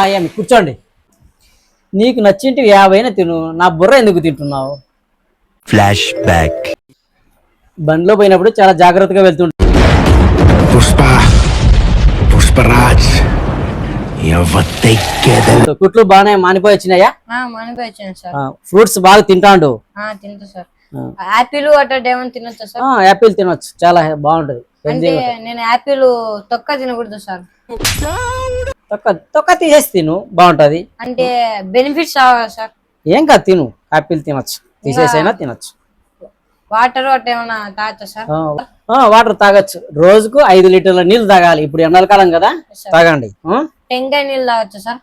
ఏమి కూర్చోండి. నీకు నచ్చింటివి 50 తిను, నా బుర్ర ఎందుకు తింటున్నావు? Flash back. బండిలో పోయినప్పుడు చాలా జాగ్రత్తగా వెళ్తుంటా. పుష్ప పుష్పరాజ్ కుట్లు బాగానే మానిపోయి వచ్చినాయా? మానిపోయి వచ్చాను సార్. ఫ్రూట్స్ బాగా తింటాండు. తింటా సార్. యాపిల్ అట్లా ఏమైనా తినొచ్చా సార్? యాపిల్ తినొచ్చు, చాలా బాగుంటది. అంటే నేను యాపిల్ తొక్క తినకూడదు సార్. తొక్క తీసేసి తిను, బాగుంటది. అంటే బెనిఫిట్స్ సార్? ఏం కాదు, తిను. యాపిల్ తినొచ్చు, తీసేసైనా తినొచ్చు. వాటర్ అట్లా ఏమైనా తాగచ్చా సార్? వాటర్ తాగొచ్చు. రోజుకు 5 లీటర్ల నీళ్లు తాగాలి. ఇప్పుడు ఎండాకాలం కదా, తాగండి. టెంకాయ నీళ్ళు తాగచ్చా సార్?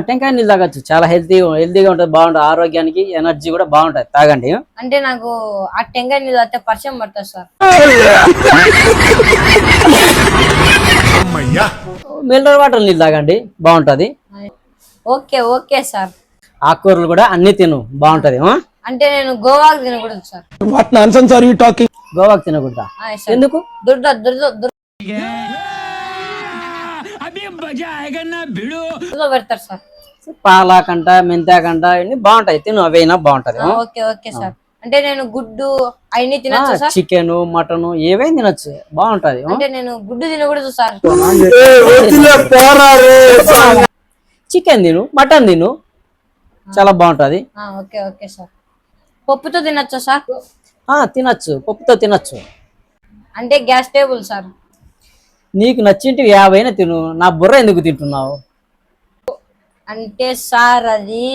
టెంకాయ నీళ్ళు తాగొచ్చు, చాలా హెల్తీగా ఉంటది, బాగుంటది. ఆరోగ్యానికి ఎనర్జీ కూడా బాగుంటది, తాగండి. అంటే నాకు ఆ టెంకాయ నీళ్ళు తాగితే పరిచయం పడుతుంది సార్. మినరల్ వాటర్ నీళ్ళు తాగండి, బాగుంటది. Okay okay sir. ఆకుకూరలు కూడా అన్ని తిను, బాగుంటది. అంటే నేను గోవాకు తినకూడదు సార్. గోవాకు తినకూడదా? ఎందుకు? పెడతారు సార్. పాలాకంట, మెంతాకంట ఇవన్నీ బాగుంటాయి, తిను. అవైనా బాగుంటది. Okay okay sir. అంటే నేను గుడ్డు అన్ని తినొచ్చు సార్? చికెన్, మటన్ ఏవైనా తినొచ్చు, బాగుంటది. అంటే నేను గుడ్డు తినకూడదు సార్. చికెన్ తిను, మటన్ తిను, చాలా బాగుంటది. Okay okay sir. పప్పుతో తినొచ్చా సార్? తినొచ్చు, పప్పుతో తినొచ్చు. అంటే గ్యాస్ టేబుల్ సార్. నీకు నచ్చింటివి 50 తిను, నా బుర్ర ఎందుకు తింటున్నావు? అంటే సార్ అది